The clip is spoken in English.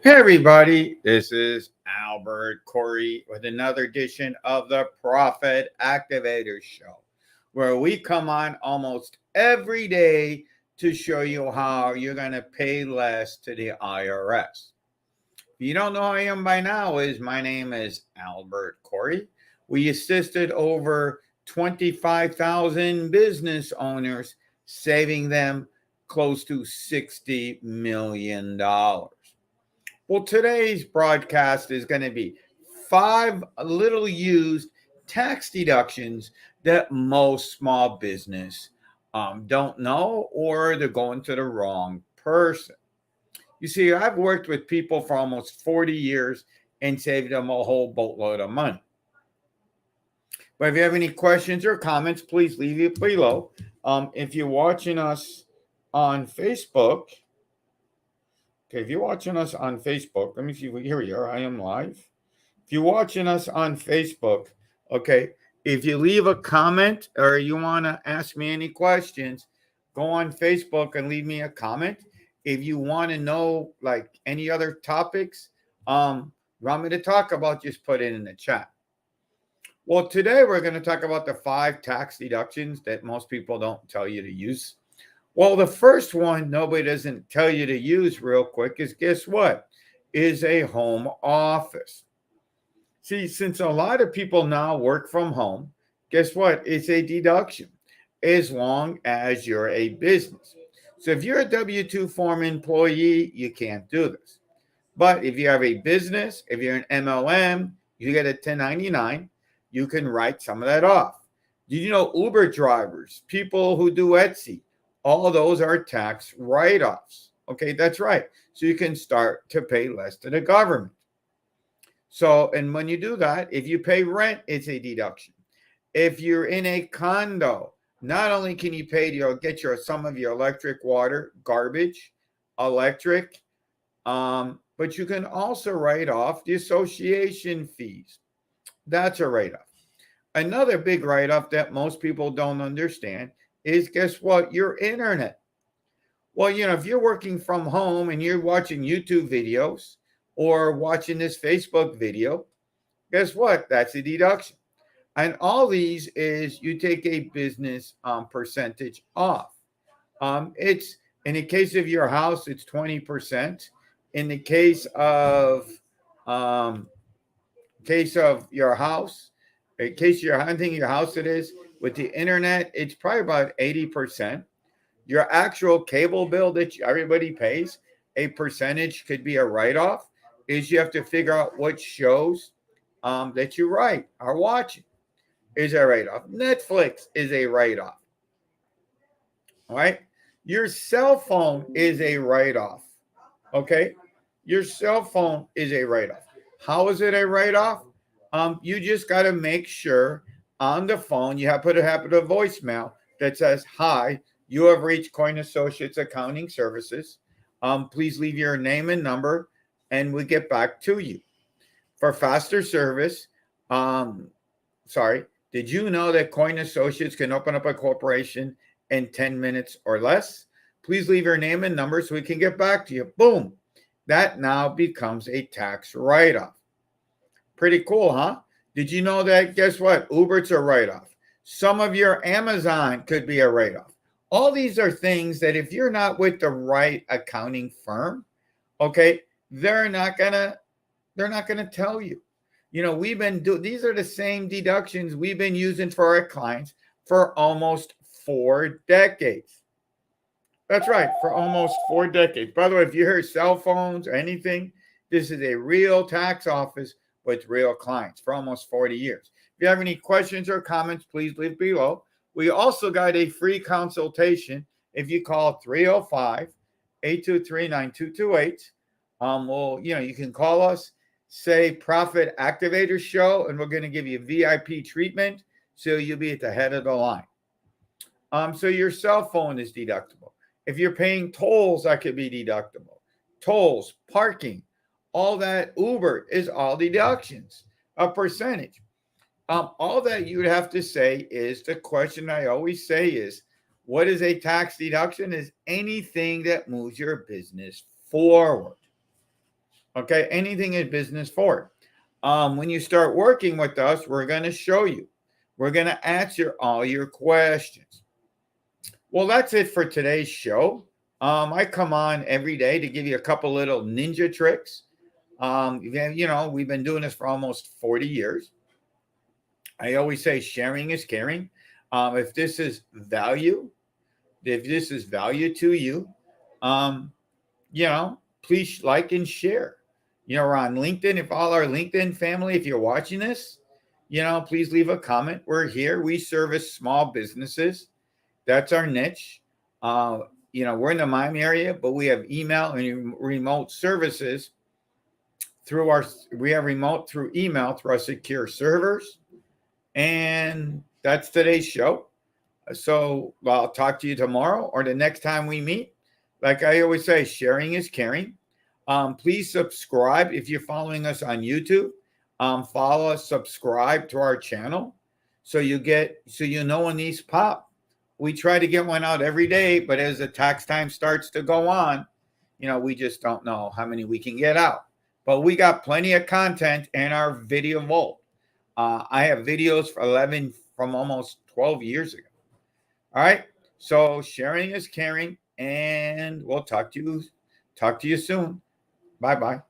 Hey everybody, this is Albert Corey with another edition of the Profit Activator Show, where we come on almost every day to show you how you're going to pay less to the IRS. If you don't know who I am by now, is my name is Albert Corey. We assisted over 25,000 business owners, saving them close to $60 million. Well, today's broadcast is going to be 5 little used tax deductions that most small business don't know, or they're going to the wrong person. You see, I've worked with people for almost 40 years and saved them a whole boatload of money. But if you have any questions or comments, please leave it below. If you're watching us on Facebook, okay, if you're watching us on Facebook, let me see. Here we are. I am live. If you're watching us on Facebook, okay, if you leave a comment or you want to ask me any questions, go on Facebook and leave me a comment. If you want to know like any other topics, want me to talk about, just put it in the chat. Well, today we're going to talk about the 5 tax deductions that most people don't tell you to use. Well, the first one nobody doesn't tell you to use real quick is, guess what? Is a home office. See, since a lot of people now work from home, guess what? It's a deduction as long as you're a business. So if you're a W-2 form employee, you can't do this. But if you have a business, if you're an MLM, you get a 1099, you can write some of that off. Did you know Uber drivers, people who do Etsy, all those are tax write-offs? Okay, that's right. So you can start to pay less to the government. So, and when you do that, if you pay rent, it's a deduction. If you're in a condo, not only can you pay to get some of your electric, water, garbage, electric, but you can also write off the association fees. That's a write-off. Another big write-off that most people don't understand is, guess what? Your internet. Well, if you're working from home and you're watching YouTube videos or watching this Facebook video, guess what? That's a deduction. And all these is you take a business percentage off. It's in the case of your house, it's 20%. In the um, case of your house, in case you're hunting your house, it is with the internet, it's probably about 80%. Your actual cable bill that everybody pays, a percentage could be a write-off. Is you have to figure out what shows that you are watching is a write-off. Netflix is a write-off. All right. Your cell phone is a write-off. Okay. Your cell phone is a write-off. How is it a write-off? You just got to make sure on the phone you have to have a voicemail that says, "Hi, you have reached Coin Associates Accounting Services. Please leave your name and number, and we get back to you." For faster service, did you know that Coin Associates can open up a corporation in 10 minutes or less? Please leave your name and number so we can get back to you. Boom. That now becomes a tax write-off. Pretty cool, huh? Did you know that? Guess what? Uber's a write-off. Some of your Amazon could be a write-off. All these are things that if you're not with the right accounting firm, okay, they're not gonna tell you. These are the same deductions we've been using for our clients for almost 4 decades. That's right, for almost 4 decades. By the way, if you hear cell phones or anything, this is a real tax office with real clients for almost 40 years. If you have any questions or comments, please leave below. We also got a free consultation if you call 305-823-9228. You can call us, say Profit Activator Show, and we're going to give you VIP treatment so you'll be at the head of the line. So your cell phone is deductible. If you're paying tolls, that could be deductible. Tolls, parking, all that. Uber is all deductions, a percentage. All that you would have to say is, the question I always say is, what is a tax deduction? Is anything that moves your business forward. Okay, anything in business forward. When you start working with us, we're going to show you. We're going to answer all your questions. Well, that's it for today's show. I come on every day to give you a couple little ninja tricks. We've been doing this for almost 40 years. I always say sharing is caring. If this is value, if this is value to you, um, please like and share. We're on LinkedIn. If all our LinkedIn family, if you're watching this, please leave a comment. We're here. We service small businesses. That's our niche. We're in the Miami area, but we have email and remote services we have remote through email through our secure servers. And that's today's show. So I'll talk to you tomorrow or the next time we meet. Like I always say, sharing is caring. Please subscribe if you're following us on YouTube. Follow us, subscribe to our channel so you know when these pop. We try to get one out every day, but as the tax time starts to go on, we just don't know how many we can get out. But we got plenty of content in our video vault. I have videos from almost 12 years ago. All right. So sharing is caring, and we'll talk to you soon. Bye-bye.